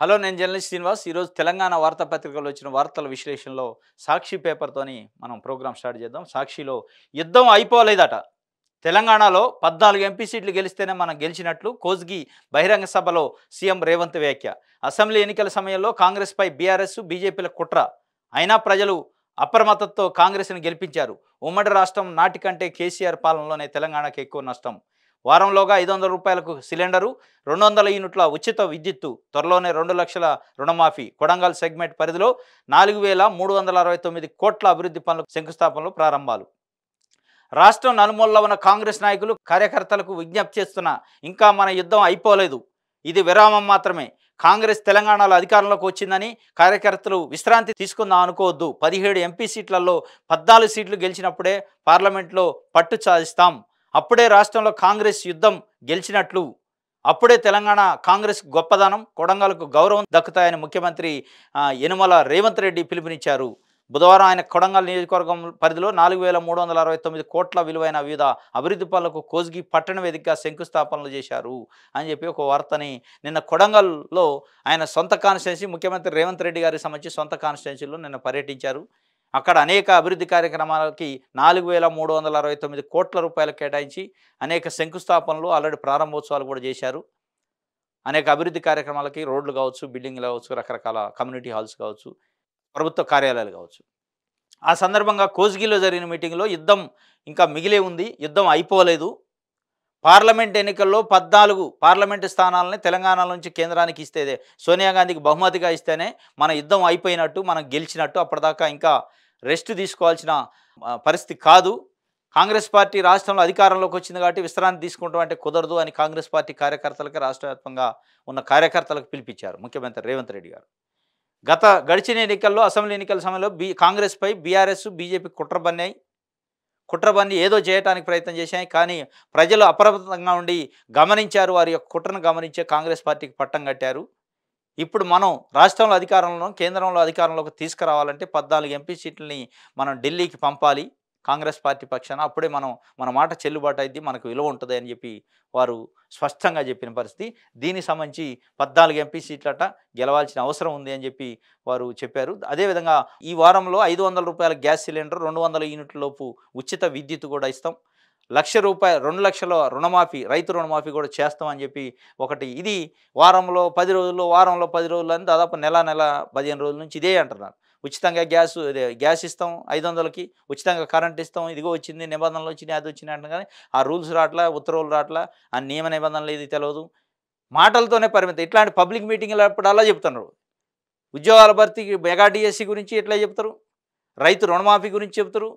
Hello, నేను journalist Srinivas. ఈరోజు తెలంగాణ వార్తాపత్రికలో వచ్చిన వార్తల విశ్లేషణలో సాక్షి పేపర్తోని మనం ప్రోగ్రామ్ స్టార్ట్ చేద్దాం. సాక్షిలో యుద్ధం అయిపోలేదట. తెలంగాణలో 14 ఎంపీ సీట్లు గెలిస్తేనే మనం గెలిచినట్లు కోజ్గి బహిరంగ సభలో సీఎం రేవంత్ వ్యాఖ్య. అసెంబ్లీ ఎన్నికల సమయంలో కాంగ్రెస్పై బీఆర్ఎస్, బీజేపీల కుట్ర. అయినా ప్రజలు అప్రమత్తతో కాంగ్రెస్ను గెలిపించారు. ఉమ్మడి రాష్ట్రం నాటికంటే కేసీఆర్ పాలనలోనే తెలంగాణకు ఎక్కువ నష్టం. వారంలోగా 500 రూపాయలకు సిలిండరు, 200 యూనిట్ల ఉచిత విద్యుత్తు, త్వరలోనే 2 లక్షల రుణమాఫీ. కొడంగల్ సెగ్మెంట్ పరిధిలో 4,369 కోట్ల అభివృద్ధి పనులు శంకుస్థాపనలు, ప్రారంభాలు. రాష్ట్రం నలుమూలల ఉన్న కాంగ్రెస్ నాయకులు, కార్యకర్తలకు విజ్ఞప్తి చేస్తున్నా, ఇంకా మన యుద్ధం అయిపోలేదు, ఇది విరామం మాత్రమే. కాంగ్రెస్ తెలంగాణలో అధికారంలోకి వచ్చిందని కార్యకర్తలు విశ్రాంతి తీసుకుందాం అనుకోవద్దు. 17 ఎంపీ సీట్లలో 14 సీట్లు గెలిచినప్పుడే పార్లమెంట్లో పట్టు సాధిస్తాం. అప్పుడే రాష్ట్రంలో కాంగ్రెస్ యుద్ధం గెలిచినట్లు. అప్పుడే తెలంగాణ కాంగ్రెస్ గొప్పదనం, కొడంగల్కు గౌరవం దక్కుతాయని ముఖ్యమంత్రి యనుమల రేవంత్ రెడ్డి పిలుపునిచ్చారు. బుధవారం ఆయన కొడంగల్ నియోజకవర్గం పరిధిలో 4,369 కోట్ల విలువైన వివిధ అభివృద్ధి పనులకు కోజ్గి పట్టణ వేదికగా శంకుస్థాపనలు చేశారు అని చెప్పి ఒక వార్తని నిన్న కొడంగల్లో ఆయన సొంత కాన్స్టిట్యున్సీ, ముఖ్యమంత్రి రేవంత్ రెడ్డి గారికి సంబంధించి సొంత కాన్స్టిట్యున్సీలో నిన్న పర్యటించారు. అక్కడ అనేక అభివృద్ధి కార్యక్రమాలకి 4,369 కోట్ల రూపాయలు కేటాయించి అనేక శంకుస్థాపనలు, ఆల్రెడీ ప్రారంభోత్సవాలు కూడా చేశారు. అనేక అభివృద్ధి కార్యక్రమాలకి రోడ్లు కావచ్చు, బిల్డింగ్లు కావచ్చు, రకరకాల కమ్యూనిటీ హాల్స్ కావచ్చు, ప్రభుత్వ కార్యాలయాలు కావచ్చు. ఆ సందర్భంగా కోజ్గిలో జరిగిన మీటింగ్లో యుద్ధం ఇంకా మిగిలే ఉంది, యుద్ధం అయిపోలేదు. పార్లమెంట్ ఎన్నికల్లో 14 పార్లమెంటు స్థానాలని తెలంగాణ నుంచి కేంద్రానికి ఇస్తేదే, సోనియా గాంధీకి బహుమతిగా ఇస్తేనే మన యుద్ధం అయిపోయినట్టు, మనం గెలిచినట్టు. అప్పటిదాకా ఇంకా రెస్ట్ తీసుకోవాల్సిన పరిస్థితి కాదు. కాంగ్రెస్ పార్టీ రాష్ట్రంలో అధికారంలోకి వచ్చింది కాబట్టి విశ్రాంతి తీసుకుంటాం అంటే కుదరదు అని కాంగ్రెస్ పార్టీ కార్యకర్తలకు, రాష్ట్ర వ్యాప్తంగా ఉన్న కార్యకర్తలకు పిలిపించారు ముఖ్యమంత్రి రేవంత్ రెడ్డి గారు. గడిచిన ఎన్నికల్లో, అసెంబ్లీ ఎన్నికల సమయంలో కాంగ్రెస్పై బీఆర్ఎస్, బీజేపీ కుట్రబన్ని ఏదో చేయడానికి ప్రయత్నం చేశాయి. కానీ ప్రజలు అప్రమత్తంగా ఉండి గమనించారు, వారి యొక్క కుట్రను గమనించే కాంగ్రెస్ పార్టీకి పట్టం కట్టారు. ఇప్పుడు మనం రాష్ట్రంలో అధికారంలో, కేంద్రంలో అధికారంలోకి తీసుకురావాలంటే 14 ఎంపీ సీట్లని మనం ఢిల్లీకి పంపాలి కాంగ్రెస్ పార్టీ పక్షాన. అప్పుడే మన మాట చెల్లుబాటు అయింది, మనకు విలువ ఉంటుంది అని చెప్పి వారు స్పష్టంగా చెప్పిన పరిస్థితి. దీనికి సంబంధించి 14 ఎంపీ సీట్లట గెలవాల్సిన అవసరం ఉంది అని చెప్పి వారు చెప్పారు. అదేవిధంగా ఈ వారంలో 500 రూపాయల గ్యాస్ సిలిండర్, 200 యూనిట్ల లోపు ఉచిత విద్యుత్ కూడా ఇస్తాం, 1,00,000 రూపాయలు, 2 లక్షల రుణమాఫీ, రైతు రుణమాఫీ కూడా చేస్తామని చెప్పి ఒకటి. ఇది వారంలో 10 రోజుల్లో, వారంలో 10 రోజులు అని దాదాపు నెల 15 రోజుల నుంచి ఇదే అంటున్నారు. ఉచితంగా గ్యాస్ ఇస్తాం, 500కి ఉచితంగా కరెంట్ ఇస్తాం, ఇదిగో వచ్చింది, నిబంధనలు వచ్చినాయి, అది వచ్చినాయి అంటాం. కానీ ఆ రూల్స్ రావట్లా, ఉత్తర్వులు రావట్లా, ఆ నియమ నిబంధనలు ఇది తెలియదు, మాటలతోనే పరిమితం. ఇట్లాంటి పబ్లిక్ మీటింగ్లు అప్పుడు అలా చెప్తున్నారు. ఉద్యోగాల భర్తీకి మెగా డిఎస్సి గురించి ఎట్లా చెప్తారు, రైతు రుణమాఫీ గురించి చెప్తారు.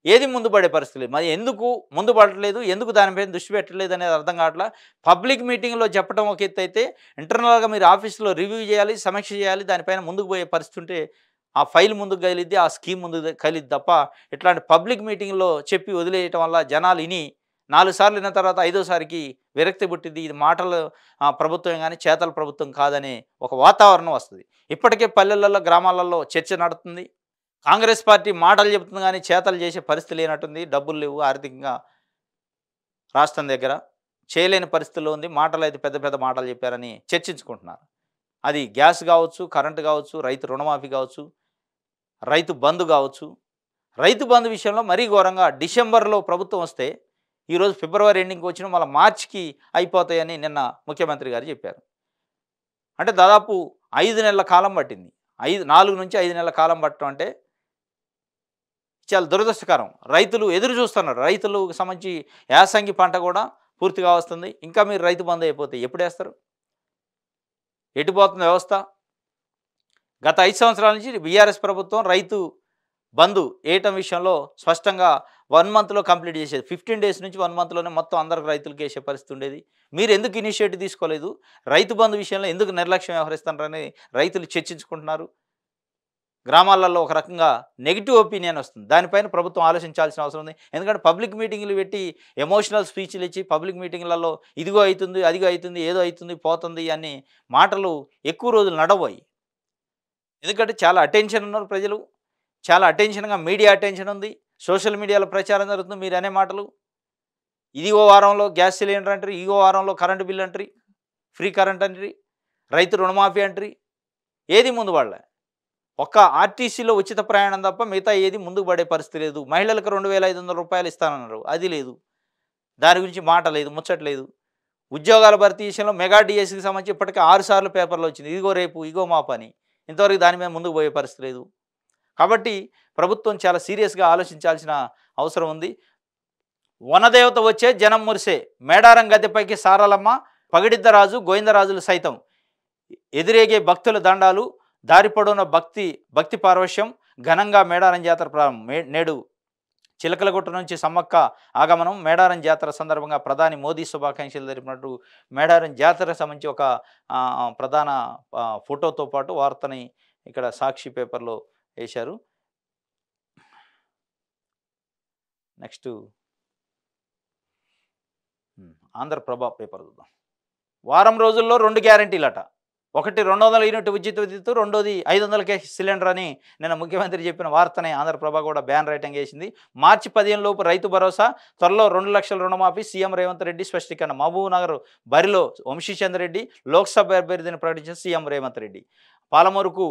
ఏది ముందు పడే పరిస్థితి లేదు. మరి ఎందుకు ముందు పడట్లేదు, ఎందుకు దానిపైన దృష్టి పెట్టలేదు అనేది అర్థం కావట్లా. పబ్లిక్ మీటింగ్లో చెప్పడం ఒక ఎత్తు అయితే, ఇంటర్నల్గా మీరు ఆఫీస్లో రివ్యూ చేయాలి, సమీక్ష చేయాలి, దానిపైన ముందుకు పోయే పరిస్థితి ఉంటే ఆ ఫైల్ ముందుకు కదిలిద్ది, ఆ స్కీమ్ ముందుకు కదిలిద్ది తప్ప ఇట్లాంటి పబ్లిక్ మీటింగ్లో చెప్పి వదిలేయటం వల్ల జనాలు 4 సార్లు విన్న తర్వాత 5వసారికి విరక్తి పుట్టింది. ఇది మాటల ప్రభుత్వం కానీ చేతల ప్రభుత్వం కాదనే ఒక వాతావరణం వస్తుంది. ఇప్పటికే పల్లెలలో, గ్రామాలలో చర్చ నడుతుంది. కాంగ్రెస్ పార్టీ మాటలు చెబుతుంది కానీ చేతలు చేసే పరిస్థితి లేనట్టుంది. డబ్బులు లేవు, ఆర్థికంగా రాష్ట్రం దగ్గర చేయలేని పరిస్థితుల్లో ఉంది. మాటలు అయితే పెద్ద పెద్ద మాటలు చెప్పారని చర్చించుకుంటున్నారు. అది గ్యాస్ కావచ్చు, కరెంటు కావచ్చు, రైతు రుణమాఫీ కావచ్చు, రైతు బంధు కావచ్చు. రైతు బంధు విషయంలో మరీ ఘోరంగా డిసెంబర్లో ప్రభుత్వం వస్తే ఈరోజు ఫిబ్రవరి ఎండింగ్కి వచ్చిన మళ్ళీ మార్చికి అయిపోతాయని నిన్న ముఖ్యమంత్రి గారు చెప్పారు. అంటే దాదాపు 5 నెలల కాలం పట్టింది. 4 నుంచి 5 నెలల కాలం పట్టడం అంటే చాలా దురదృష్టకరం. రైతులు ఎదురు చూస్తున్నారు. రైతులకు సంబంధించి యాసంగి పంట కూడా పూర్తిగా వస్తుంది. ఇంకా మీరు రైతు బంధు అయిపోతే ఎప్పుడు వేస్తారు? ఎటుపోతుంది వ్యవస్థ? గత 5 సంవత్సరాల నుంచి బీఆర్ఎస్ ప్రభుత్వం రైతు బంధు వేయటం విషయంలో స్పష్టంగా 1 మంత్లో కంప్లీట్ చేసేది. 15 డేస్ నుంచి 1 మంత్లోనే మొత్తం అందరికి రైతులకు వేసే పరిస్థితి ఉండేది. మీరు ఎందుకు ఇనిషియేటివ్ తీసుకోలేదు? రైతు బంధు విషయంలో ఎందుకు నిర్లక్ష్యం వ్యవహరిస్తున్నారని రైతులు చర్చించుకుంటున్నారు. గ్రామాలలో ఒక రకంగా నెగిటివ్ ఒపీనియన్ వస్తుంది. దానిపైన ప్రభుత్వం ఆలోచించాల్సిన అవసరం ఉంది. ఎందుకంటే పబ్లిక్ మీటింగ్లు పెట్టి ఎమోషనల్ స్పీచ్లు ఇచ్చి పబ్లిక్ మీటింగ్లలో ఇదిగో అవుతుంది, అదిగో అవుతుంది, ఏదో అవుతుంది, పోతుంది అని మాటలు ఎక్కువ రోజులు నడవయి. ఎందుకంటే చాలా అటెన్షన్ ఉన్నారు ప్రజలు, చాలా అటెన్షన్గా మీడియా అటెన్షన్ ఉంది, సోషల్ మీడియాలో ప్రచారం జరుగుతుంది. మీరు అనే మాటలు ఇదిగో వారంలో గ్యాస్ సిలిండర్ అంటారు, ఇగో వారంలో కరెంటు బిల్ అంటారు, ఫ్రీ కరెంట్ అంటారు, రైతు రుణమాఫీ అంటారు, ఏది ముందు పడలే. ఒక్క ఆర్టీసీలో ఉచిత ప్రయాణం తప్ప మిగతా ఏది ముందుకు పడే పరిస్థితి లేదు. మహిళలకు 2,500 రూపాయలు ఇస్తానన్నారు, అది లేదు. దాని గురించి మాట లేదు, ముచ్చట్లేదు. ఉద్యోగాల భర్తీ విషయంలో మెగా డిఎస్సికి సంబంధించి ఇప్పటికే 6 సార్లు పేపర్లో వచ్చింది, ఇదిగో రేపు ఇగో మా పని. ఇంతవరకు దాని మీద ముందుకు పోయే పరిస్థితి లేదు. కాబట్టి ప్రభుత్వం చాలా సీరియస్గా ఆలోచించాల్సిన అవసరం ఉంది. వనదేవత వచ్చే జనం మురిసే, మేడారం గద్దెపైకి సారలమ్మ, పగిడిద్దరాజు గోవిందరాజులు సైతం, ఎదురేగే భక్తుల దండాలు, దారి పొడవున భక్తి పార్వశ్యం, ఘనంగా మేడారం జాతర ప్రారంభం. నేడు చిలకలగుట్ట నుంచి సమ్మక్క ఆగమనం. మేడారం జాతర సందర్భంగా ప్రధాని మోదీ శుభాకాంక్షలు తెలిపినట్టు మేడారం జాతరకు సంబంధించి ఒక ప్రధాన ఫోటోతో పాటు వార్తని ఇక్కడ సాక్షి పేపర్లో వేశారు. నెక్స్ట్ ఆంధ్రప్రభ పేపర్ చూద్దాం. వారం రోజుల్లో 2 గ్యారంటీలట. ఒకటి 200 యూనిట్ ఉచిత విద్యుత్, రెండోది 500కే సిలిండర్ అని నిన్న ముఖ్యమంత్రి చెప్పిన వార్తని ఆంధ్రప్రభ కూడా బ్యాన్ రైటింగ్ వేసింది. మార్చి 15 లోపు రైతు భరోసా, త్వరలో 2 లక్షల రుణమాఫీ, సీఎం రేవంత్ రెడ్డి స్పష్టీకరణ. మహబూబ్ నగర్ బరిలో వంశీచంద్ర రెడ్డి లోక్సభ అభ్యర్థిని ప్రకటించిన సీఎం రేవంత్ రెడ్డి. పాలమూరుకు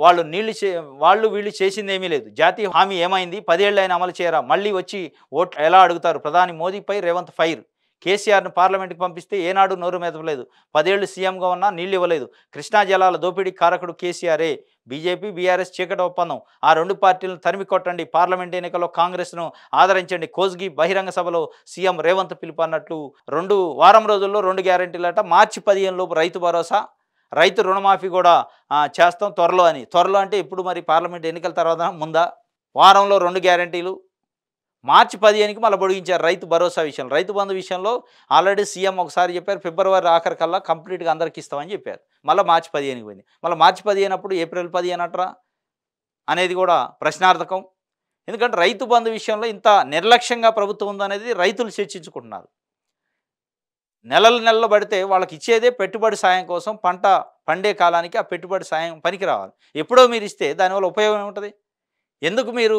వాళ్ళు వీళ్ళు చేసింది ఏమీ లేదు, జాతీయ హామీ ఏమైంది, 10 ఏళ్ళు అయినా అమలు చేయరా, మళ్ళీ వచ్చి ఓట్లు ఎలా అడుగుతారు, ప్రధాని మోదీపై రేవంత్ ఫైర్. కేసీఆర్ను పార్లమెంట్కి పంపిస్తే ఏనాడు నోరు మెదపలేదు, 10 ఏళ్ళు సీఎంగా ఉన్నా నీళ్ళు ఇవ్వలేదు, కృష్ణా జలాల దోపిడీ కారకుడు కేసీఆరే, బీజేపీ బీఆర్ఎస్ చీకటి ఒప్పందం, ఆ 2 పార్టీలను తరిమి కొట్టండి, పార్లమెంట్ ఎన్నికల్లో కాంగ్రెస్ను ఆదరించండి, కోస్గి బహిరంగ సభలో సీఎం రేవంత్ పిలుపు అన్నట్లు వారం రోజుల్లో 2 గ్యారెంటీలట. మార్చి 15 లోపు రైతు భరోసా, రైతు రుణమాఫీ కూడా చేస్తాం త్వరలో అని. త్వరలో అంటే ఇప్పుడు మరి పార్లమెంట్ ఎన్నికల తర్వాత ముందా? వారంలో 2 గ్యారెంటీలు. మార్చి 15కి మళ్ళీ పొడిగించారు రైతు భరోసా విషయంలో. రైతు బంధు విషయంలో ఆల్రెడీ సీఎం ఒకసారి చెప్పారు, ఫిబ్రవరి ఆఖరికల్లా కంప్లీట్గా అందరికి ఇస్తామని చెప్పారు. మళ్ళీ మార్చి 15కి పోయింది. మళ్ళీ మార్చి 15 అప్పుడు ఏప్రిల్ 15 అంటారా అనేది కూడా ప్రశ్నార్థకం. ఎందుకంటే రైతు బంధు విషయంలో ఇంత నిర్లక్ష్యంగా ప్రభుత్వం ఉందనేది రైతులు చర్చించుకుంటున్నారు. నెలలు పడితే వాళ్ళకి ఇచ్చేదే పెట్టుబడి సాయం కోసం, పంట పండే కాలానికి ఆ పెట్టుబడి సాయం పనికి రావాలి. ఎప్పుడో మీరు ఇస్తే దానివల్ల ఉపయోగం ఏముంటుంది? ఎందుకు మీరు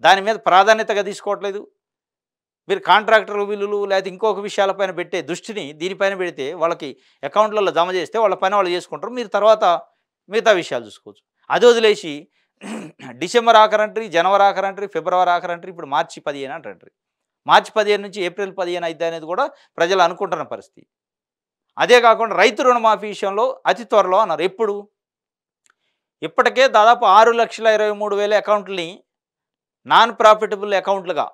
దాని మీద ప్రాధాన్యతగా తీసుకోవట్లేదు? మీరు కాంట్రాక్టర్ బిల్లులు లేకపోతే ఇంకొక విషయాలపైన పెట్టే దృష్టిని దీనిపైన పెడితే వాళ్ళకి అకౌంట్లలో జమ చేస్తే వాళ్ళ పని వాళ్ళు చేసుకుంటారు, మీరు తర్వాత మిగతా విషయాలు చూసుకోవచ్చు. అది వదిలేసి డిసెంబర్ ఆఖరంటారు, జనవరి ఆఖరంటారు, ఫిబ్రవరి ఆఖరంటారు, ఇప్పుడు మార్చి 15 అంటారు. మార్చి 15 నుంచి ఏప్రిల్ 15 అయితే అనేది కూడా ప్రజలు అనుకుంటున్న పరిస్థితి. అదే కాకుండా రైతు రుణమాఫీ విషయంలో అతి త్వరలో అన్నారు. ఎప్పుడు? ఇప్పటికే దాదాపు 6,23,000 అకౌంట్లని నాన్ ప్రాఫిటబుల్ అకౌంట్లుగా,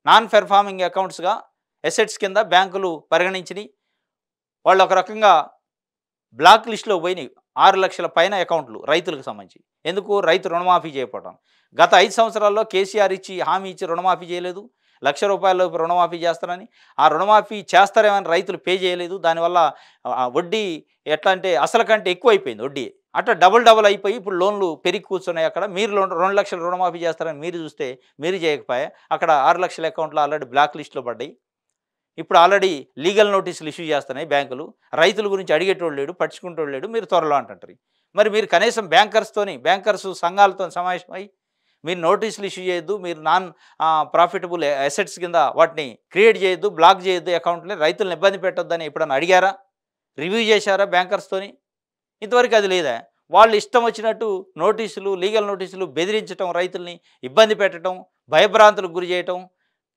నాన్ పెర్ఫార్మింగ్ అకౌంట్స్గా ఎసెట్స్ కింద బ్యాంకులు పరిగణించినాయి. వాళ్ళు ఒక రకంగా బ్లాక్ లిస్టులో పోయినాయి. 6 లక్షల పైన అకౌంట్లు రైతులకు సంబంధించి. ఎందుకు? రైతు రుణమాఫీ చేయకపోవడం. గత 5 సంవత్సరాల్లో కేసీఆర్ హామీ ఇచ్చి రుణమాఫీ చేయలేదు. ₹1,00,000 రుణమాఫీ చేస్తారని, ఆ రుణమాఫీ చేస్తారేమని రైతులు పే చేయలేదు. దానివల్ల వడ్డీ ఎట్లా అంటే అసలు కంటే ఎక్కువ అయిపోయింది వడ్డీ. అట్లా డబుల్ అయిపోయి ఇప్పుడు లోన్లు పెరిగి కూర్చున్నాయి. అక్కడ మీరు 2 లక్షల రుణమాఫీ చేస్తారని మీరు చూస్తే మీరు చేయకపోయా. అక్కడ 6 లక్షల అకౌంట్లు ఆల్రెడీ బ్లాక్ లిస్టులో పడ్డాయి. ఇప్పుడు ఆల్రెడీ లీగల్ నోటీసులు ఇష్యూ చేస్తున్నాయి బ్యాంకులు. రైతుల గురించి అడిగేటోళ్ళు లేడు, పట్టించుకుంటోళ్ళు లేడు, మీరు త్వరలో అంటారు. మరి మీరు కనీసం బ్యాంకర్స్ సంఘాలతో సమావేశమై మీరు నోటీసులు ఇష్యూ చేయొద్దు, మీరు నాన్ ప్రాఫిటబుల్ అసెట్స్ కింద వాటిని క్రియేట్ చేయొద్దు, బ్లాక్ చేయొద్దు అకౌంట్ని, రైతులను ఇబ్బంది పెట్టొద్దని ఎప్పుడన్నా అడిగారా? రివ్యూ చేశారా బ్యాంకర్స్తోని? ఇంతవరకు అది లేదా. వాళ్ళు ఇష్టం వచ్చినట్టు నోటీసులు, లీగల్ నోటీసులు బెదిరించడం, రైతుల్ని ఇబ్బంది పెట్టడం, భయభ్రాంతులకు గురి చేయటం,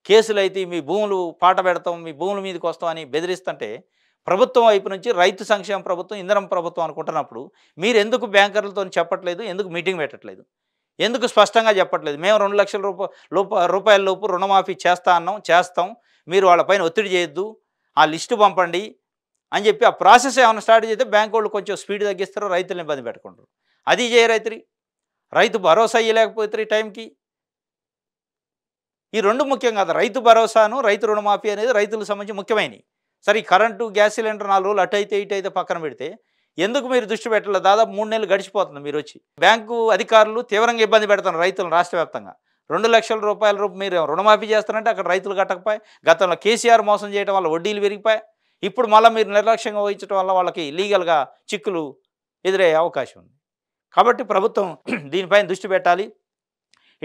కేసులు అయితే మీ భూములు పాట పెడతాం, మీ భూముల మీదకి వస్తామని బెదిరిస్తుంటే ప్రభుత్వం వైపు నుంచి రైతు సంక్షేమ ప్రభుత్వం, ఇంధనం ప్రభుత్వం అనుకుంటున్నప్పుడు మీరు ఎందుకు బ్యాంకర్లతో చెప్పట్లేదు? ఎందుకు మీటింగ్ పెట్టట్లేదు? ఎందుకు స్పష్టంగా చెప్పట్లేదు? మేము 2 లక్షల రూపాయల లోపు రుణమాఫీ చేస్తాం, మీరు వాళ్ళపైన ఒత్తిడి చేయొద్దు, ఆ లిస్టు పంపండి అని చెప్పి ఆ ప్రాసెస్ ఏమైనా స్టార్ట్ చేస్తే బ్యాంక్ వాళ్ళు కొంచెం స్పీడ్ తగ్గిస్తారు, రైతులను ఇబ్బంది పెట్టుకుంటారు. అది చేయరైతురి. రైతు భరోసా ఇవ్వలేకపోతే టైంకి. ఈ 2 ముఖ్యం కాదు. రైతు భరోసాను రైతు రుణమాఫీ అనేది రైతులకు సంబంధించి ముఖ్యమైనవి. సరే, ఈ కరెంటు, గ్యాస్ సిలిండర్ 4 రోజులు అటు అయితే ఇటు అయితే పక్కన పెడితే ఎందుకు మీరు దృష్టి పెట్టలేదు? దాదాపు 3 నెలలు గడిచిపోతుంది మీరు వచ్చి. బ్యాంకు అధికారులు తీవ్రంగా ఇబ్బంది పెడుతున్నారు రైతులను రాష్ట్ర వ్యాప్తంగా. 2 లక్షల రూపాయల మీరు రుణమాఫీ చేస్తారంటే అక్కడ రైతులు కట్టకపోయి, గతంలో కేసీఆర్ మోసం చేయడం వల్ల వడ్డీలు పెరిగిపోయి, ఇప్పుడు మళ్ళీ మీరు నిర్లక్ష్యంగా వహించడం వల్ల వాళ్ళకి లీగల్గా చిక్కులు ఎదురయ్యే అవకాశం ఉంది. కాబట్టి ప్రభుత్వం దీనిపైన దృష్టి పెట్టాలి.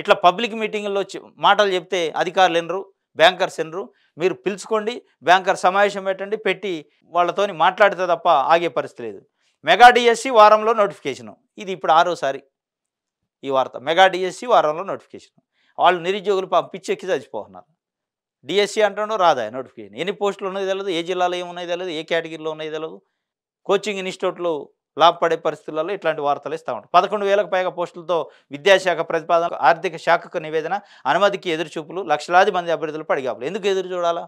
ఇట్లా పబ్లిక్ మీటింగుల్లో మాటలు చెప్తే అధికారులు ఎనరు, బ్యాంకర్స్ ఎనరు. మీరు పిలుచుకోండి, బ్యాంకర్ సమావేశం పెట్టి వాళ్ళతోని మాట్లాడితే తప్ప ఆగే పరిస్థితి లేదు. మెగా డిఎస్సి వారంలో నోటిఫికేషను. ఇది ఇప్పుడు ఆరోసారి ఈ వార్త. మెగా డిఎస్సి వారంలో నోటిఫికేషన్. వాళ్ళు నిరుద్యోగులు పాపం పిచ్చెక్కి చచ్చిపోతున్నారు. డిఎస్సి అంటాడు రాదా నోటిఫికేషన్. ఎన్ని పోస్టులు ఉన్నాయో తెలవదు, ఏ జిల్లాలో ఏమున్నాయో తెలవదు, ఏ కేటగిరీలో ఉన్నాయో తెలవదు. కోచింగ్ ఇన్‌స్టిట్యూట్‌లు లాభపడే పరిస్థితులలో ఇట్లాంటి వార్తలు ఇస్తా ఉంటారు. 11,000కు పైగా పోస్టులతో విద్యాశాఖ ప్రతిపాదన, ఆర్థిక శాఖకు నివేదన, అనుమతికి ఎదురుచూపులు, లక్షలాది మంది అభ్యర్థులు పడిగాపులు. ఎందుకు ఎదురు చూడాలా?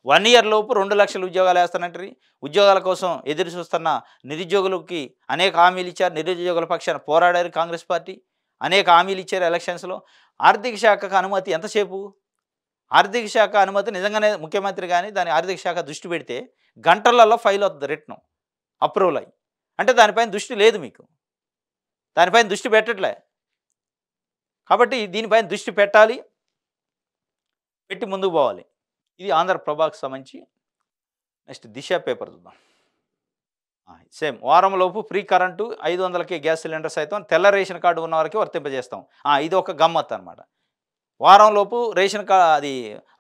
1 ఇయర్ లోపు 2,00,000 ఉద్యోగాలు వేస్తానంటారు. ఉద్యోగాల కోసం ఎదురు చూస్తున్న నిరుద్యోగులకి అనేక హామీలు ఇచ్చారు. నిరుద్యోగుల పక్షాన పోరాడారు కాంగ్రెస్ పార్టీ. అనేక హామీలు ఇచ్చారు ఎలక్షన్స్‌లో. ఆర్థిక శాఖకు అనుమతి ఎంతసేపు? ఆర్థిక శాఖ అనుమతి నిజంగానే ముఖ్యమంత్రి గాని దాని ఆర్థిక శాఖ దృష్టి పెడితే గంటలలో ఫైల్ అవుతుంది రిటను అప్రూవల్ అయ్యి. అంటే దానిపైన దృష్టి లేదు మీకు. దానిపైన దృష్టి పెట్టట్లే. కాబట్టి దీనిపైన దృష్టి పెట్టాలి. పెట్టి ముందుకు పోవాలి. ఇది ఆంధ్రప్రభకు సంబంధించి. నెక్స్ట్ దిశ పేపర్ చూద్దాం. సేమ్ వారంలోపు ఫ్రీ కరెంటు 500కే గ్యాస్ సిలిండర్ సైతం తెల్ల రేషన్ కార్డు ఉన్న వారికి వర్తింపజేస్తాం. ఇది ఒక గమ్మత్ అనమాట. వారంలోపు రేషన్ అది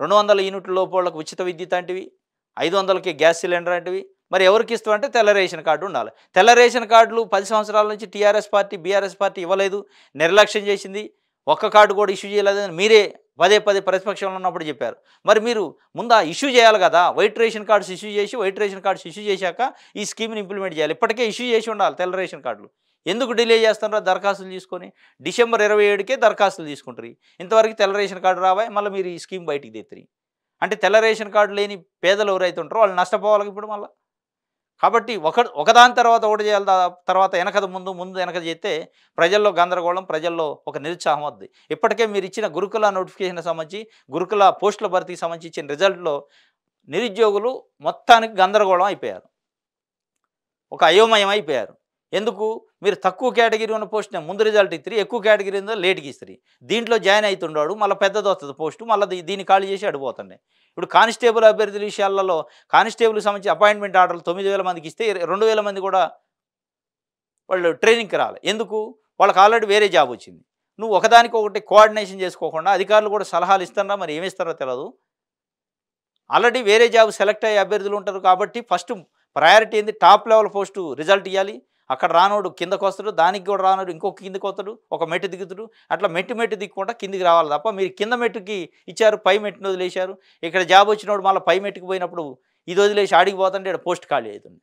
200 యూనిట్ల లోపు వాళ్ళకి ఉచిత విద్యుత్ అంటివి, 500కే గ్యాస్ సిలిండర్ అంటివి. మరి ఎవరికి ఇస్తామంటే తెల్ల రేషన్ కార్డు ఉండాలి. తెల్ల రేషన్ కార్డులు 10 సంవత్సరాల నుంచి టీఆర్ఎస్ పార్టీ, బీఆర్ఎస్ పార్టీ ఇవ్వలేదు, నిర్లక్ష్యం చేసింది. ఒక్క కార్డు కూడా ఇష్యూ చేయలేదని మీరే పదే ప్రతిపక్షంలో ఉన్నప్పుడు చెప్పారు. మరి మీరు ముందు ఇష్యూ చేయాలి కదా. వైట్ రేషన్ కార్డ్స్ ఇష్యూ చేసి, వైట్ రేషన్ కార్డ్స్ ఇష్యూ చేశాక ఈ స్కీమ్ని ఇంప్లిమెంట్ చేయాలి. ఇప్పటికే ఇష్యూ చేసి ఉండాలి తెల్ల రేషన్ కార్డులు. ఎందుకు డిలే చేస్తున్నారో దరఖాస్తులు తీసుకొని? డిసెంబర్ 27కే దరఖాస్తులు తీసుకుంటారు. ఇంతవరకు తెల్ల రేషన్ కార్డు రావాయి, మళ్ళీ మీరు ఈ స్కీమ్ బయటికి తెత్తిరి. అంటే తెల్ల రేషన్ కార్డు లేని పేదలు ఎవరైతే ఉంటారో వాళ్ళు నష్టపోవాలి ఇప్పుడు మళ్ళీ. కాబట్టి ఒకదాని తర్వాత ఒకటి చేయాలి. తర్వాత వెనకది ముందు వెనకది చేస్తే ప్రజల్లో గందరగోళం, ప్రజల్లో ఒక నిరుత్సాహం వద్ది. ఇప్పటికే మీరు ఇచ్చిన గురుకుల నోటిఫికేషన్ సంబంధించి, గురుకుల పోస్టుల భర్తీకి సంబంధించి ఇచ్చిన రిజల్ట్లో నిరుద్యోగులు మొత్తానికి గందరగోళం అయిపోయారు, ఒక అయోమయం అయిపోయారు. ఎందుకు? మీరు తక్కువ కేటగిరీ ఉన్న పోస్ట్ని ముందు రిజల్ట్ ఇస్తారు, ఎక్కువ కేటగిరీ ఉందో లేట్కి ఇస్తారు. దీంట్లో జాయిన్ అవుతుండాడు, మళ్ళీ పెద్దది వస్తుంది పోస్టు, మళ్ళీ దీన్ని ఖాళీ చేసి అడిపోతుండే. ఇప్పుడు కానిస్టేబుల్ అభ్యర్థుల విషయాలలో కానిస్టేబుల్కి సంబంధించి అపాయింట్మెంట్ ఆర్డర్లు 9,000 మందికి ఇస్తే 2,000 మంది కూడా వాళ్ళు ట్రైనింగ్కి రాలి. ఎందుకు? వాళ్ళకి ఆల్రెడీ వేరే జాబ్ వచ్చింది. నువ్వు ఒకదానికి ఒకటి కోఆర్డినేషన్ చేసుకోకుండా అధికారులు కూడా సలహాలు ఇస్తారా, మరి ఏమిస్తారో తెలియదు. ఆల్రెడీ వేరే జాబ్ సెలెక్ట్ అయ్యే అభ్యర్థులు ఉంటారు కాబట్టి ఫస్ట్ ప్రయారిటీ ఏంది? టాప్ లెవెల్ పోస్టు రిజల్ట్ ఇవ్వాలి. అక్కడ రానోడు కిందకు వస్తాడు, దానికి కూడా రానోడు ఇంకొక కిందకి వస్తాడు, ఒక మెట్టు దిగుతాడు. అట్లా మెట్టు దిక్కుండా కిందికి రావాలి తప్ప మీరు కింద మెట్టుకి ఇచ్చారు, పై మెట్టును వదిలేశారు. ఇక్కడ జాబ్ వచ్చినోడు మళ్ళీ పై మెట్టుకు పోయినప్పుడు ఇది వదిలేసి ఆడికి పోతుంటే ఇక్కడ పోస్ట్ ఖాళీ అవుతుంది.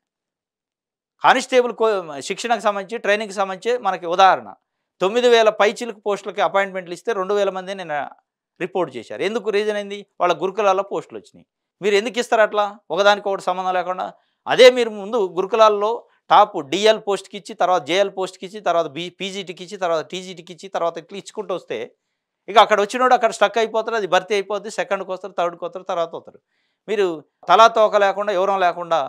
కానిస్టేబుల్ శిక్షణకు సంబంధించి, ట్రైనింగ్కి సంబంధించి మనకి ఉదాహరణ 9,000 పైచిలకు పోస్టులకి అపాయింట్మెంట్లు ఇస్తే 2,000 మంది నేను రిపోర్ట్ చేశారు. ఎందుకు? రీజన్ ఏంది? వాళ్ళ గురుకులాల్లో పోస్టులు వచ్చినాయి. మీరు ఎందుకు ఇస్తారు అట్లా ఒకదానికి ఒకటి సంబంధం లేకుండా? అదే మీరు ముందు గురుకులాల్లో టాప్ డిఎల్ పోస్ట్కి ఇచ్చి, తర్వాత జేఎల్ పోస్ట్కి ఇచ్చి, తర్వాత పీజీటీకి ఇచ్చి, తర్వాత టీజీటీకి ఇచ్చి, తర్వాత ఇట్లా ఇచ్చుకుంటూ వస్తే ఇక అక్కడ వచ్చినోడు అక్కడ స్టక్ అయిపోతారు, అది భర్తీ అయిపోద్ది. సెకండ్కి వస్తారు, థర్డ్కి వస్తారు, తర్వాత వస్తారు. మీరు తలా తోక లేకుండా, ఎవరం లేకుండా,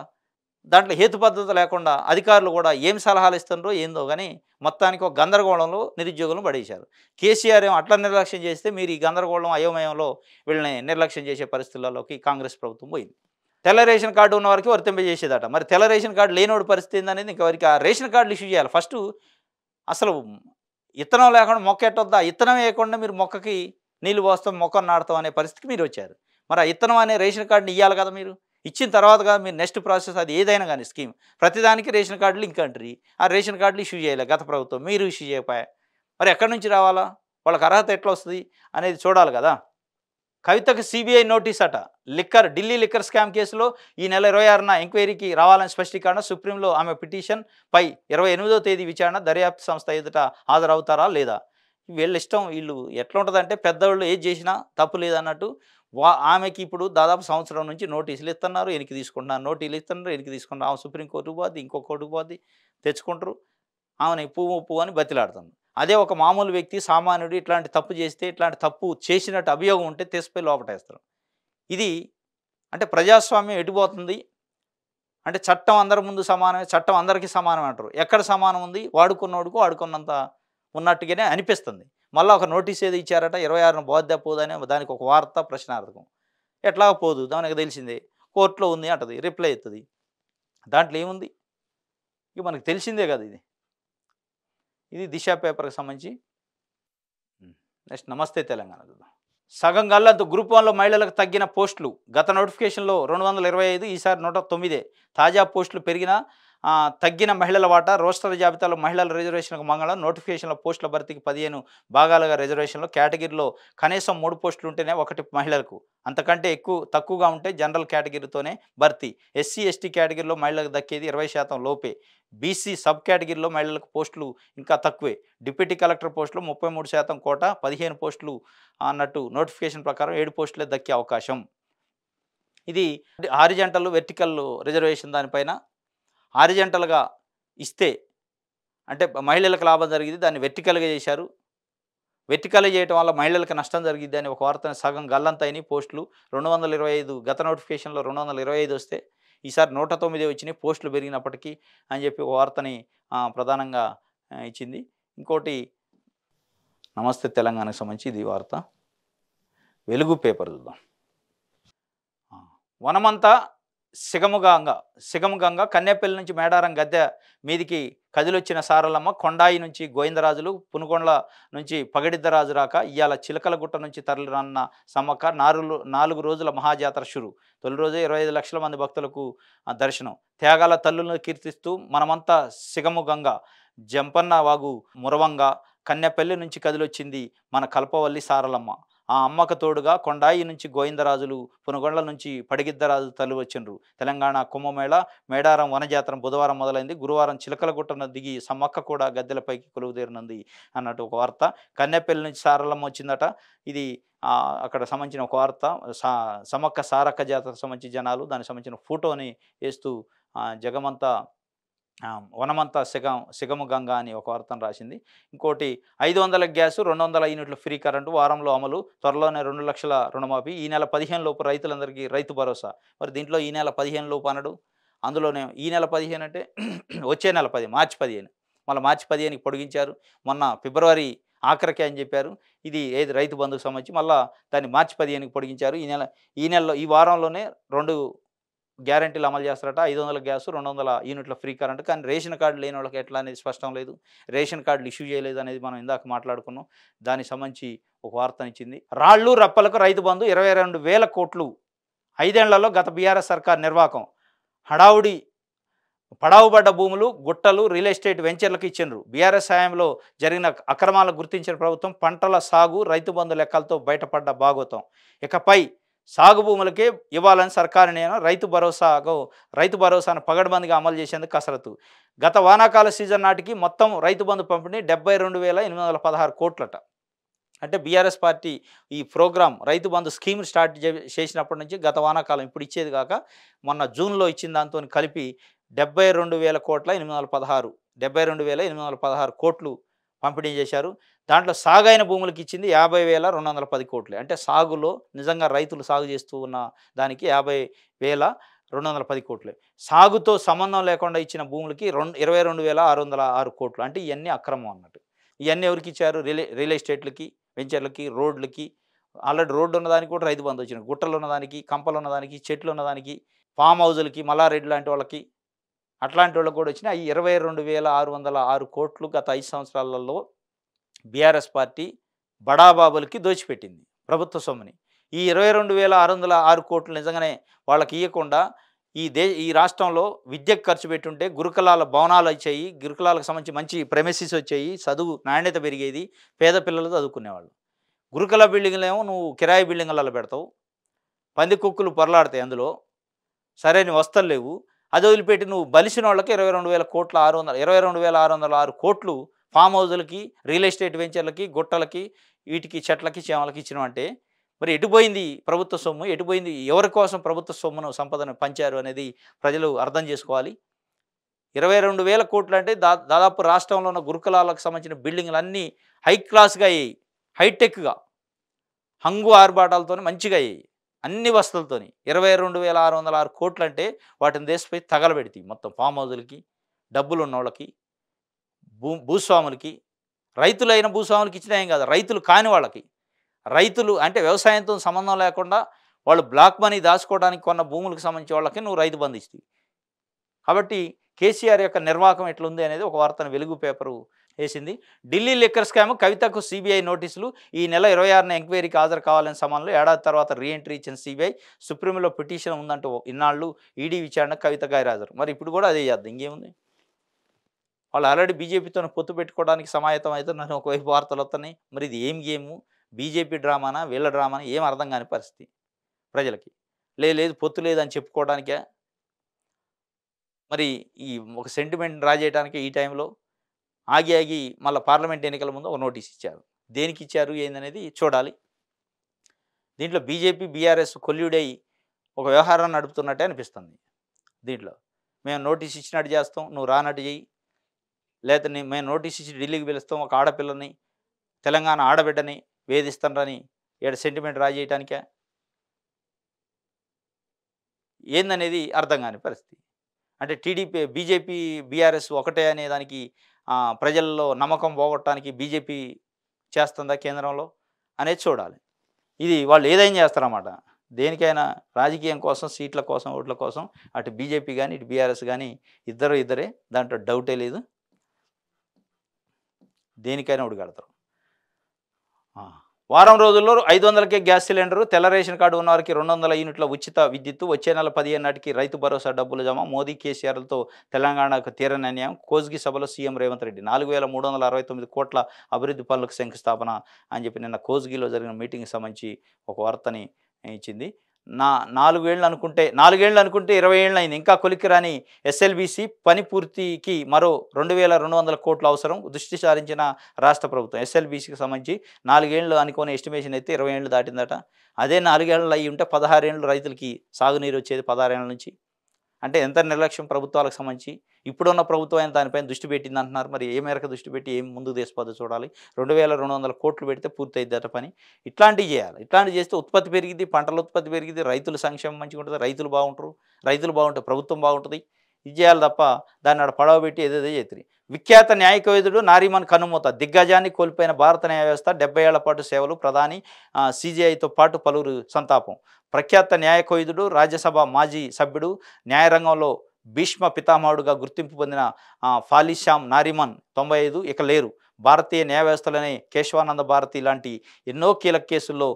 దాంట్లో హేతుబద్ధత లేకుండా అధికారులు కూడా ఏం సలహాలు ఇస్తున్నారో ఏందో కానీ మొత్తానికి ఒక గందరగోళంలో నిరుద్యోగులను పడేశారు. కేసీఆర్ ఏమో అట్లా నిర్లక్ష్యం చేస్తే మీరు ఈ గందరగోళం అయోమయంలో వీళ్ళని నిర్లక్ష్యం చేసే పరిస్థితులలోకి కాంగ్రెస్ ప్రభుత్వం పోయింది. తెల్ల రేషన్ కార్డు ఉన్న వారికి వర్తింపజేసేదట. మరి తెల్ల రేషన్ కార్డు లేనోడు పరిస్థితి ఏందనేది ఇంకవరికి ఆ రేషన్ కార్డులు ఇష్యూ చేయాలి. ఫస్ట్ అసలు ఇత్తనం లేకుండా మొక్క ఎట్టొద్దా? ఇత్తనం వేయకుండా మీరు మొక్కకి నీళ్ళు పోస్తాం, మొక్కను నాటుతాం అనే పరిస్థితికి మీరు వచ్చారు. మరి ఆ ఇత్తనం అనే రేషన్ కార్డుని ఇవ్వాలి కదా. మీరు ఇచ్చిన తర్వాత కదా మీరు నెక్స్ట్ ప్రాసెస్ అది ఏదైనా కానీ స్కీమ్ ప్రతిదానికి రేషన్ కార్డులు లింక్ అంటారు. ఆ రేషన్ కార్డులు ఇష్యూ చేయలే గత ప్రభుత్వం, మీరు ఇష్యూ చేయకపోయా. మరి ఎక్కడి నుంచి రావాలా? వాళ్ళకి అర్హత ఎట్లా వస్తుంది అనేది చూడాలి కదా. కవితకు సిబిఐ నోటీస్ అట. ఢిల్లీ లిక్కర్ స్కామ్ కేసులో ఈ నెల 26న ఎంక్వైరీకి రావాలని స్పష్టీకరణ. సుప్రీంలో ఆమె పిటిషన్ పై 28వ తేదీ విచారణ. దర్యాప్తు సంస్థ ఎదుట హాజరవుతారా లేదా? వీళ్ళ ఇష్టం. వీళ్ళు ఎట్లా ఉంటుందంటే పెద్దవాళ్ళు ఏది చేసినా తప్పు లేదన్నట్టు. ఆమెకి ఇప్పుడు దాదాపు సంవత్సరం నుంచి నోటీసులు ఇస్తున్నారు, వెనక్కి తీసుకుంటున్నారు, నోటీసులు ఇస్తున్నారు, వెనక్కి తీసుకుంటున్నారు. ఆమె సుప్రీంకోర్టుకు పోద్ది, ఇంకో కోర్టుకు పోద్ది, తెచ్చుకుంటారు. ఆమెని పువ్వు అని బతిలాడుతుంది. అదే ఒక మామూలు వ్యక్తి, సామాన్యుడు ఇట్లాంటి తప్పు చేస్తే, ఇట్లాంటి తప్పు చేసినట్టు అభియోగం ఉంటే తెసిపోయి లోపటేస్తారు. ఇది అంటే ప్రజాస్వామ్యం ఎటుపోతుంది అంటే చట్టం అందరి ముందు సమానమే, చట్టం అందరికీ సమానం అంటారు. ఎక్కడ సమానం ఉంది? వాడుకున్నోడుకు వాడుకున్నంత ఉన్నట్టుగానే అనిపిస్తుంది. మళ్ళీ ఒక నోటీస్ ఏది ఇచ్చారట 26న పోద్దా పోదని, దానికి ఒక వార్త ప్రశ్నార్థకం. ఎట్లా పోదు దానికి తెలిసిందే, కోర్టులో ఉంది అంటది, రిప్లై అవుతుంది. దాంట్లో ఏముంది? ఇక మనకు తెలిసిందే కదా. ఇది దిశ పేపర్కి సంబంధించి. నెక్స్ట్ నమస్తే తెలంగాణ చూద్దాం. సగం గల్లంతు గ్రూప్ 1లో మహిళలకు తగ్గిన పోస్టులు. గత నోటిఫికేషన్లో 225, ఈసారి 109. తాజా పోస్టులు పెరిగిన తగ్గిన మహిళల వాటా రోస్టర్ జాబితాలో మహిళల రిజర్వేషన్లకు మంగళం నోటిఫికేషన్ల పోస్టుల భర్తీకి 15 భాగాలుగా రిజర్వేషన్లో కేటగిరీలో కనీసం 3 పోస్టులు ఉంటేనే ఒకటి మహిళలకు, అంతకంటే తక్కువగా ఉంటే జనరల్ కేటగిరీతోనే భర్తీ. ఎస్సీ ఎస్టీ కేటగిరీలో మహిళలకు దక్కేది 20% లోపే. బీసీ సబ్ కేటగిరీలో మహిళలకు పోస్టులు ఇంకా తక్కువే. డిప్యూటీ కలెక్టర్ పోస్టులు 33% కోట, 15 పోస్టులు అన్నట్టు నోటిఫికేషన్ ప్రకారం 7 పోస్టులే దక్కే అవకాశం. ఇది హారిజంటల్ వెర్టికల్ రిజర్వేషన్. దానిపైన హారిజంటల్గా ఇస్తే అంటే మహిళలకు లాభం జరిగింది, దాన్ని వెర్టికల్గా చేశారు. వెర్టికల్గా చేయడం వల్ల మహిళలకు నష్టం జరిగింది అని ఒక వార్తని సగం గల్లంతైన పోస్టులు 225, గత నోటిఫికేషన్లో 225 వస్తే ఈసారి 109 వచ్చినాయి పోస్టులు పెరిగినప్పటికీ అని చెప్పి ఒక వార్తని ప్రధానంగా ఇచ్చింది. ఇంకోటి నమస్తే తెలంగాణకు సంబంధించి ఇది వార్త. వెలుగు పేపర్ చూద్దాం. వనమంతా సిగముగంగా కన్నేపల్లి నుంచి మేడారం గద్దె మీదికి కదిలొచ్చిన సారలమ్మ, కొండాయి నుంచి గోవిందరాజులు, పునుగొండ్ల నుంచి పగడిద్దరాజు రాక ఇవాళ చిలకలగుట్ట నుంచి తరలిరన్న సమ్మక్క 4 రోజుల మహాజాతర షురు. తొలి రోజే 25 లక్షల మంది భక్తులకు దర్శనం. త్యాగాల తల్లులను కీర్తిస్తూ మనమంతా సిగముగంగా జంపన్న వాగు మురవంగా కన్నెపల్లి నుంచి కదిలొచ్చింది మన కల్పవల్లి సారలమ్మ. ఆ అమ్మకు తోడుగా కొండాయి నుంచి గోవిందరాజులు, పునుగొండ్ల నుంచి పడిగిద్దరాజు తల్లి వచ్చిండ్రు. తెలంగాణ కుంభమేళ మేడారం వనజాతర బుధవారం మొదలైంది. గురువారం చిలకలగుట్టను దిగి సమ్మక్క కూడా గద్దెలపైకి కొలువుదేరినంది అన్నట్టు ఒక వార్త. కన్నెపల్లి నుంచి సారలమ్మ వచ్చిందట. ఇది అక్కడ సంబంధించిన ఒక వార్త. సమ్మక్క సారక్క జాతరకు సంబంధించిన జనాలు దానికి సంబంధించిన ఫోటోని వేస్తూ జగమంతా వనమంతా సిగముగంగా అని ఒక వార్తను రాసింది. ఇంకోటి 500 గ్యాసు 200 యూనిట్ల ఫ్రీ కరెంటు వారంలో అమలు, త్వరలోనే 2 లక్షల రుణమాఫీ, ఈ నెల 15 లోపు రైతులందరికీ రైతు భరోసా. మరి దీంట్లో ఈ నెల 15 లోపు అనడు, అందులోనే ఈ నెల 15 అంటే వచ్చే నెల 10 మార్చి 15, మళ్ళీ మార్చి 15కి పొడిగించారు. మొన్న ఫిబ్రవరి ఆఖరికే అని చెప్పారు. ఇది ఏది రైతు బంధుకు సంబంధించి మళ్ళీ దాన్ని మార్చి 15కి పొడిగించారు. ఈ నెలలో ఈ వారంలోనే 2 గ్యారెంటీలు అమలు చేస్తారట. 500 గ్యాసు 200 యూనిట్ల ఫ్రీ కరెంట్. కానీ రేషన్ కార్డు లేని వాళ్ళకి ఎట్లా అనేది స్పష్టం లేదు. రేషన్ కార్డులు ఇష్యూ చేయలేదు అనేది మనం ఇందాక మాట్లాడుకున్నాం. దానికి సంబంధించి ఒక వార్తనిచ్చింది. రాళ్ళు రప్పలకు రైతు బంధు 22,000 కోట్లు 5 ఏళ్లలో గత బీఆర్ఎస్ సర్కార్ నిర్వాకం. హడావుడి పడావుబడ్డ భూములు గుట్టలు రియల్ ఎస్టేట్ వెంచర్లకు ఇచ్చిండ్రు. బీఆర్ఎస్ హయాంలో జరిగిన అక్రమాలను గుర్తించిన ప్రభుత్వం పంటల సాగు రైతు బంధు లెక్కలతో బయటపడ్డ భాగోతం. ఇకపై సాగు భూములకే ఇవ్వాలని సర్కారు నేను రైతు భరోసాను పగడ్బందీగా అమలు చేసేందుకు కసరత్తు. గత వానాకాల సీజన్ నాటికి మొత్తం రైతు బంధు పంపిణీ 72,816 కోట్లట. అంటే బీఆర్ఎస్ పార్టీ ఈ programme Rythu Bandhu scheme start చేసినప్పటి నుంచి గత వానాకాలం ఇప్పుడు ఇచ్చేది కాక మొన్న జూన్లో ఇచ్చిన దాంతో కలిపి 72,816 కోట్లు పంపిణీ చేశారు. దాంట్లో సాగైన భూములకు ఇచ్చింది 50,210 కోట్లు. అంటే సాగులో నిజంగా రైతులు సాగు చేస్తూ ఉన్న దానికి 50,210 కోట్లు. సాగుతో సంబంధం లేకుండా ఇచ్చిన భూములకి 22,606 కోట్లు. అంటే ఇవన్నీ అక్రమం అన్నట్టు. ఇవన్నీ ఎవరికి ఇచ్చారు? రియల్ ఎస్టేట్లకి, వెంచర్లకి, రోడ్లకి. ఆల్రెడీ రోడ్డు ఉన్నదానికి కూడా రైతు బంధు వచ్చినాయి. గుట్టలు ఉన్నదానికి, కంపలు ఉన్నదానికి, చెట్లు ఉన్నదానికి, ఫామ్ హౌజులకి, మల్లారెడ్డి లాంటి వాళ్ళకి, అట్లాంటి వాళ్ళకి కూడా వచ్చినాయి. ఈ 22,606 కోట్లు గత 5 సంవత్సరాలలో బీఆర్ఎస్ పార్టీ బడాబాబులకి దోచిపెట్టింది ప్రభుత్వ సొమ్ముని. ఈ 22,606 కోట్లు నిజంగానే వాళ్ళకి ఇవ్వకుండా ఈ రాష్ట్రంలో విద్యకు ఖర్చు పెట్టుంటే గురుకులాల భవనాలు వచ్చాయి, గురుకులాలకు సంబంధించి మంచి ప్రెమిసిస్ వచ్చాయి, చదువు నాణ్యత పెరిగేది, పేద పిల్లలు చదువుకునేవాళ్ళు. గురుకుల బిల్డింగ్లేమో నువ్వు కిరాయి బిల్డింగ్లలో పెడతావు, పంది కుక్కులు పొరలాడతాయి అందులో, సరైన వస్తువులు లేవు. అది వదిలిపెట్టి నువ్వు బలిసిన వాళ్ళకి 22,606 కోట్లు ఫామ్ హౌజులకి, రియల్ ఎస్టేట్ వెంచర్లకి, గుట్టలకి, వీటికి, చెట్లకి, చేమలకి ఇచ్చినామంటే మరి ఎటుపోయింది ప్రభుత్వ సొమ్ము? ఎటుపోయింది? ఎవరి కోసం ప్రభుత్వ సొమ్మును సంపదను పంచారు అనేది ప్రజలు అర్థం చేసుకోవాలి. 22,000 కోట్లు అంటే దాదాపు రాష్ట్రంలో ఉన్న గురుకులాలకు సంబంధించిన బిల్డింగ్లు అన్నీ హై క్లాస్గా అయ్యాయి, హైటెక్గా, హంగు ఆర్భాటాలతో మంచిగా అయ్యాయి, అన్ని వస్తువులతోని. 22,606 కోట్లు అంటే వాటిని దేశపై తగలబెడితే మొత్తం ఫామ్ హౌజులకి, డబ్బులు ఉన్న వాళ్ళకి, భూస్వాములకి, రైతులైన భూస్వాములకి ఇచ్చినా ఏం కాదు, రైతులు కాని వాళ్ళకి, రైతులు అంటే వ్యవసాయంతో సంబంధం లేకుండా వాళ్ళు బ్లాక్ మనీ దాచుకోవడానికి కొన్న భూములకు సంబంధించి వాళ్ళకి నువ్వు రైతు బంధు ఇస్తావు. కాబట్టి కేసీఆర్ యొక్క నిర్వాహకం ఎట్లుంది అనేది ఒక వార్తను వెలుగు పేపరు వేసింది. ఢిల్లీ లిక్కర్ స్కామ్ కవితకు సిబిఐ నోటీసులు. ఈ నెల 26న ఎంక్వైరీకి హాజరు కావాలని సమన్లు. ఏడాది తర్వాత రీ ఎంట్రీ ఇచ్చిన సిబిఐ. సుప్రీంలో పిటిషన్ ఉందంటూ ఇన్నాళ్ళు ఈడీ విచారణ కవిత గైర్హాజరు. మరి ఇప్పుడు కూడా అదే చేద్దాం, ఇంకేముంది. వాళ్ళు ఆల్రెడీ బీజేపీతో పొత్తు పెట్టుకోవడానికి సమాయత్తం అవుతున్నారని ఒకవైపు వార్తలు వస్తున్నాయి. మరి ఇది ఏం గేము, బీజేపీ డ్రామానా వీళ్ళ డ్రామానా, ఏం అర్థం కాని పరిస్థితి ప్రజలకి. లేదు పొత్తు లేదని చెప్పుకోవడానికే. మరి ఈ ఒక సెంటిమెంట్ డ్రా చేయడానికి ఈ టైంలో ఆగి ఆగి మళ్ళీ పార్లమెంట్ ఎన్నికల ముందు ఒక నోటీస్ ఇచ్చారు. దేనికి ఇచ్చారు ఏందనేది చూడాలి. దీంట్లో బీజేపీ బీఆర్ఎస్ కొల్యూడై ఒక వ్యవహారాన్ని నడుపుతున్నట్టే అనిపిస్తుంది. దీంట్లో మేము నోటీస్ ఇచ్చినట్టు చేస్తాం, నువ్వు రానట్టు చెయ్యి, లేకపోతే మేము నోటీస్ ఇచ్చి ఢిల్లీకి పిలుస్తాం, ఒక ఆడపిల్లని తెలంగాణ ఆడబిడ్డని వేధిస్తానని ఏడు సెంటిమెంట్ డ్రా చేయడానికే ఏందనేది అర్థం కాని పరిస్థితి. అంటే టీడీపీ బీజేపీ బీఆర్ఎస్ ఒకటే అనే దానికి ప్రజల్లో నమ్మకం పోగొట్టడానికి బీజేపీ చేస్తుందా కేంద్రంలో అనేది చూడాలి. ఇది వాళ్ళు ఏదైనా చేస్తారన్నమాట. దేనికైనా రాజకీయం కోసం, సీట్ల కోసం, ఓట్ల కోసం అటు బీజేపీ కానీ ఇటు బీఆర్ఎస్ కానీ ఇద్దరే, దాంట్లో డౌటే లేదు. దేనికైనా ఉడిగడతారు. వారం రోజుల్లో 500కే గ్యాస్ సిలిండరు. తెల్ల రేషన్ కార్డు ఉన్నవారికి 200 యూనిట్ల ఉచిత విద్యుత్తు. వచ్చే నెల 15 నాటికి రైతు భరోసా డబ్బులు జమ. మోదీ కేసీఆర్లతో తెలంగాణకు తీరని అన్యాయం. కోస్గి సభలో సీఎం రేవంత్ రెడ్డి. 4369 కోట్ల అభివృద్ధి పనులకు శంకుస్థాపన అని చెప్పి నిన్న కోస్గిలో జరిగిన మీటింగ్కి సంబంధించి ఒక వార్తని ఇచ్చింది. 4 ఏళ్ళు అనుకుంటే 20 ఏళ్ళు అయింది. ఇంకా కొలిక్కి రాని ఎస్ఎల్బీసీ పని పూర్తికి మరో 2200 కోట్లు అవసరం. దృష్టి సారించిన రాష్ట్ర ప్రభుత్వం. ఎస్ఎల్బీసీకి సంబంధించి 4 ఏళ్ళు అనుకునే ఎస్టిమేషన్ అయితే 20 ఏళ్ళు దాటిందట. అదే 4 ఏళ్ళు అయ్యి ఉంటే 16 ఏళ్ళు రైతులకి సాగునీరు వచ్చేది 16 ఏళ్ళ నుంచి. అంటే ఎంత నిర్లక్ష్యం ప్రభుత్వాలకు సంబంధించి. ఇప్పుడున్న ప్రభుత్వం అయినా దానిపైన దృష్టి పెట్టింది అంటున్నారు. మరి ఏ మేరకు దృష్టి పెట్టి ఏం ముందుకు తీసిపోదో చూడాలి. 2200 కోట్లు పెడితే పూర్తి అయిద్దట పని. ఇట్లాంటివి చేయాలి. ఇట్లాంటివి చేస్తే ఉత్పత్తి పెరిగిద్ది, పంటల ఉత్పత్తి పెరిగిద్ది, రైతుల సంక్షేమం మంచిగా ఉంటుంది, రైతులు బాగుంటారు, రైతులు బాగుంటే ప్రభుత్వం బాగుంటుంది. ఇది చేయాలి తప్ప దాన్ని ఆడ పడవబెట్టి ఏదేదో చేతురి. విఖ్యాత న్యాయకోవిదుడు నారీమన్ కనుమూత. దిగ్గజాన్ని కోల్పోయిన భారత న్యాయ వ్యవస్థ. 70 ఏళ్ల పాటు సేవలు. ప్రధాని సీజీఐతో పాటు పలువురు సంతాపం. ప్రఖ్యాత న్యాయకోవిదుడు, రాజ్యసభ మాజీ సభ్యుడు, న్యాయరంగంలో భీష్మ పితామహుడుగా గుర్తింపు పొందిన ఫాలిశ్యామ్ నారిమన్ 95 ఇక లేరు. భారతీయ న్యాయ వ్యవస్థలోనే కేశవానంద భారతి లాంటి ఎన్నో కీలక కేసుల్లో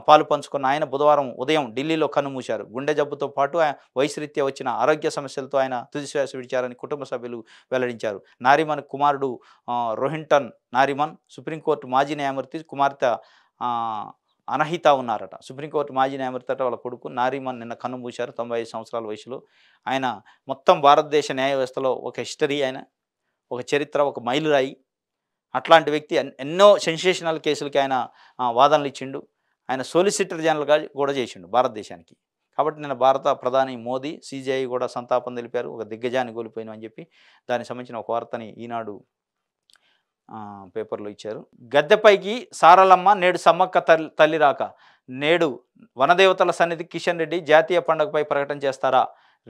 పాలు పంచుకున్న ఆయన బుధవారం ఉదయం ఢిల్లీలో కన్నుమూశారు. గుండె జబ్బుతో పాటు వయసురీత్యా వచ్చిన ఆరోగ్య సమస్యలతో ఆయన తుదిశ్వాస విడిచారని కుటుంబ సభ్యులు వెల్లడించారు. నారిమన్ కుమారుడు రోహింటన్ నారిమన్ సుప్రీంకోర్టు మాజీ న్యాయమూర్తి కుమార్తె అనహిత ఉన్నారట. సుప్రీంకోర్టు మాజీ న్యాయమూర్తి అట వాళ్ళ కొడుకు నారిమన్ నిన్న కన్నుమూశారు 95 సంవత్సరాల వయసులో. ఆయన మొత్తం భారతదేశ న్యాయ వ్యవస్థలో ఒక హిస్టరీ, ఆయన ఒక చరిత్ర, ఒక మైలురాయి. అట్లాంటి వ్యక్తి ఎన్నో సెన్సేషనల్ కేసులకి ఆయన వాదనలు ఇచ్చిండు. ఆయన సోలిసిటర్ జనరల్గా కూడా చేసిండు భారతదేశానికి. కాబట్టి నిన్న భారత ప్రధాని మోదీ సీజీఐ కూడా సంతాపం తెలిపారు. ఒక దిగ్గజాన్ని కోల్పోయిన అని చెప్పి దానికి సంబంధించిన ఒక వార్తని ఈనాడు పేపర్లో ఇచ్చారు. గద్దెపైకి సారలమ్మ. నేడు సమ్మక్క తల్లి రాక. నేడు వనదేవతల సన్నిధి కిషన్ రెడ్డి. జాతీయ పండుగపై ప్రకటన చేస్తారా?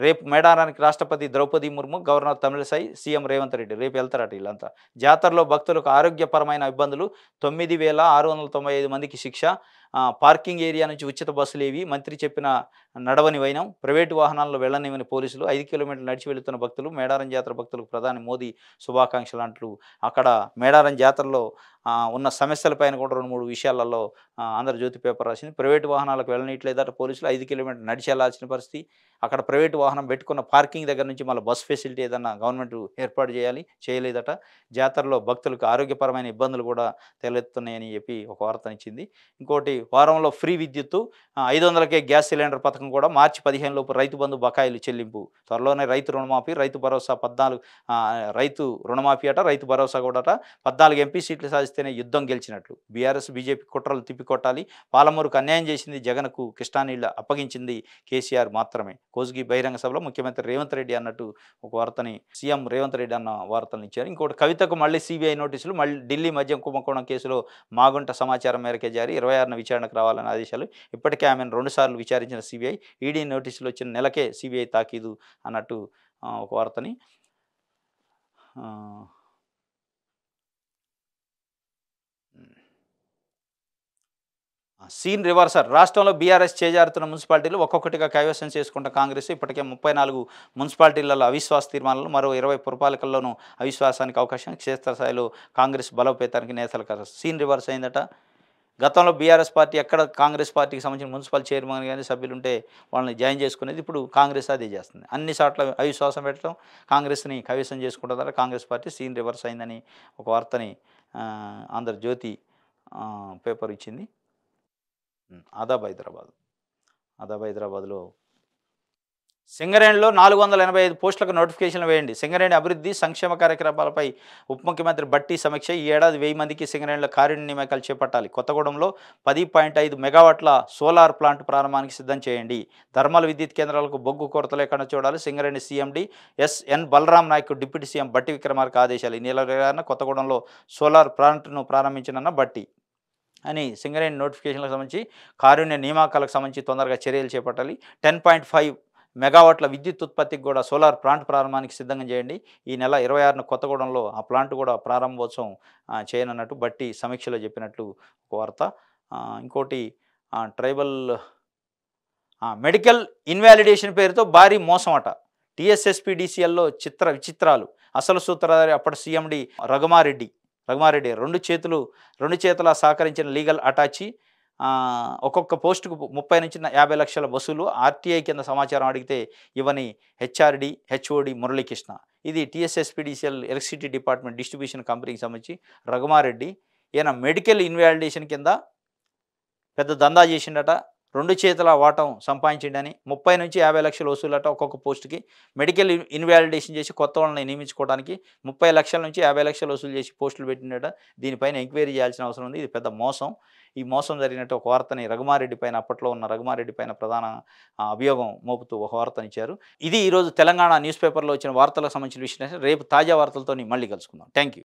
రేపు మేడారానికి రాష్ట్రపతి ద్రౌపది ముర్ము, గవర్నర్ తమిళసై, సీఎం రేవంత్ రెడ్డి రేపు వెళ్తారట వీళ్ళంతా. జాతరలో భక్తులకు ఆరోగ్యపరమైన ఇబ్బందులు. 9695 మందికి శిక్ష. పార్కింగ్ ఏరియా నుంచి ఉచిత బస్సులు ఏవి? మంత్రి చెప్పిన నడవని వైనం. ప్రైవేటు వాహనాల్లో వెళ్ళనివని పోలీసులు. 5 కిలోమీటర్లు నడిచి వెళుతున్న భక్తులు. మేడారం జాతర భక్తులకు ప్రధాని మోదీ శుభాకాంక్షలు అంటూ అక్కడ మేడారం జాతరలో ఉన్న సమస్యలపైన కూడా 2-3 విషయాలలో ఆంధ్రజ్యోతి పేపర్ రాసింది. ప్రైవేటు వాహనాలకు వెళ్ళనట్లేదట పోలీసులు. 5 కిలోమీటర్లు నడిచి వెళ్లాల్సిన పరిస్థితి. అక్కడ ప్రైవేటు వాహనం పెట్టుకున్న పార్కింగ్ దగ్గర నుంచి మళ్ళీ బస్ ఫెసిలిటీ ఏదన్నా గవర్నమెంట్ ఏర్పాటు చేయలేదట. జాతరలో భక్తులకు ఆరోగ్యపరమైన ఇబ్బందులు కూడా తలెత్తున్నాయని చెప్పి ఒక వార్తనిచ్చింది. ఇంకోటి, వారంలో ఫ్రీ విద్యుత్తు. 500కే గ్యాస్ సిలిండర్ పథకం కూడా. మార్చి 15 లోపు రైతు బంధు బకాయిలు చెల్లింపు. త్వరలోనే రైతు రుణమాఫీ. రైతు భరోసా 14 రైతు రుణమాఫీ అట, రైతు భరోసా కూడా అట. 14 ఎంపీ సీట్లు సాధిస్తేనే యుద్ధం గెలిచినట్లు. బీఆర్ఎస్ బీజేపీ కుట్రలు తిప్పికొట్టాలి. పాలమూరుకు అన్యాయం చేసింది జగన్కు కృష్ణా నీళ్ల అప్పగించింది కేసీఆర్ మాత్రమే. కోస్గి బహిరంగ సభలో ముఖ్యమంత్రి రేవంత్ రెడ్డి అన్నట్టు ఒక వార్తని సీఎం రేవంత్ రెడ్డి అన్న వార్తలను ఇచ్చారు. ఇంకోటి, కవితకు మళ్ళీ సిబిఐ నోటీసులు. మళ్ళీ ఢిల్లీ మద్యం కుంభకోణం కేసులో మాగుంట సమాచారం మేరకే జారీ. 26న విచారణకు రావాలని ఆదేశాలు. ఇప్పటికే ఆమెను 2 సార్లు విచారించిన సిబిఐ. ఈడీ నోటీసులు వచ్చిన నెలకే సిబిఐ తాకీదు అన్నట్టు ఒక వార్తని సీన్ రివర్సర్ రాష్ట్రంలో బీఆర్ఎస్ చేజారుతున్న మున్సిపాలిటీలు ఒక్కొక్కటిగా కైవసం చేసుకుంటున్న కాంగ్రెస్ ఇప్పటికే 34 మున్సిపాలిటీలలో అవిశ్వాస తీర్మానాలు, మరో 20 పురపాలికల్లోనూ అవిశ్వాసానికి అవకాశం. క్షేత్రస్థాయిలో కాంగ్రెస్ బలోపేతానికి నేతల సీన్ రివర్స్ అయిందట. గతంలో బీఆర్ఎస్ పార్టీ ఎక్కడ కాంగ్రెస్ పార్టీకి సంబంధించిన మున్సిపల్ చైర్మన్ కానీ సభ్యులుంటే వాళ్ళని జాయిన్ చేసుకునేది, ఇప్పుడు కాంగ్రెస్ అదే చేస్తుంది. అన్ని చోట్ల అవిశ్వాసం పెట్టడం, కాంగ్రెస్ని కైవసం చేసుకుంటుందంటే కాంగ్రెస్ పార్టీ సీన్ రివర్స్ అయిందని ఒక వార్తని ఆంధ్రజ్యోతి పేపర్ ఇచ్చింది. ఆదాబ్ హైదరాబాద్లో సింగరేణిలో 485 పోస్టులకు నోటిఫికేషన్లు వేయండి. సింగరేణి అభివృద్ధి సంక్షేమ కార్యక్రమాలపై ఉప ముఖ్యమంత్రి బట్టి సమీక్ష. ఈ ఏడాది 1000 మందికి సింగరేణిలో కార్మిక నియామకాలు చేపట్టాలి. కొత్తగూడెంలో 10.5 మెగావాట్ల సోలార్ ప్లాంట్ ప్రారంభానికి సిద్ధం చేయండి. థర్మల్ విద్యుత్ కేంద్రాలకు బొగ్గు కొరత లేకుండా చూడాలి. Singareni CMD SN Balram Naik deputy CM Bhatti Vikramarka ఆదేశాలు. ఈ నెల 20 కొత్తగూడెంలో సోలార్ ప్లాంట్ను ప్రారంభించనున్న బట్టి అని సింగరేణి నోటిఫికేషన్లకు సంబంధించి కారుణ్య నియామకాలకు సంబంధించి తొందరగా చర్యలు చేపట్టాలి. 10.5 మెగావాట్ల విద్యుత్ ఉత్పత్తికి కూడా సోలార్ ప్లాంట్ ప్రారంభానికి సిద్ధంగా చేయండి. ఈ నెల 26న కొత్తగూడెంలో ఆ ప్లాంట్ కూడా ప్రారంభోత్సవం చేయనున్నట్టు బట్టి సమీక్షలో చెప్పినట్లు ఒక వార్త. ఇంకోటి ట్రైబల్ మెడికల్ ఇన్వాలిడేషన్ పేరుతో భారీ మోసం అట. టీఎస్ఎస్పీడీసీఎల్లో విచిత్రాలు. అసలు సూత్రధారి అప్పటి సీఎండీ రఘుమారెడ్డి 2 చేతుల సహకరించిన లీగల్ అటాచీ. ఒక్కొక్క పోస్టుకు 30 నుంచి 50 లక్షల వసూలు. ఆర్టీఐ కింద సమాచారం అడిగితే ఇవని హెచ్ఓడి మురళీకృష్ణ. ఇది టీఎస్ఎస్పీడీసీఎల్ ఎలక్ట్రిసిటీ డిపార్ట్మెంట్ డిస్ట్రిబ్యూషన్ కంపెనీకి సంబంధించి రఘుమారెడ్డి. ఈయన మెడికల్ ఇన్వాలిడేషన్ కింద పెద్ద దందా చేసిండట. 2 చేతుల వాటం సంపాదించిండని 30 నుంచి 50 లక్షల వసూలట ఒక్కొక్క పోస్టుకి. మెడికల్ ఇన్వాలిడేషన్ చేసి కొత్త వాళ్ళని నియమించుకోవడానికి 30 లక్షల నుంచి 50 లక్షలు వసూలు చేసి పోస్టులు పెట్టిండట. దీనిపైన ఎంక్వైరీ చేయాల్సిన అవసరం ఉంది. ఇది పెద్ద మోసం. ఈ మోసం జరిగినట్టు ఒక వార్తని రఘుమారెడ్డి పైన, అప్పట్లో ఉన్న రఘుమారెడ్డి పైన ప్రధాన అభియోగం మోపుతూ ఒక వార్తనిచ్చారు. ఇది ఈరోజు తెలంగాణ న్యూస్ పేపర్లో వచ్చిన వార్తలకు సంబంధించిన విశ్లేషణ. రేపు తాజా వార్తలతో మళ్ళీ కలుసుకుందాం. Thank you.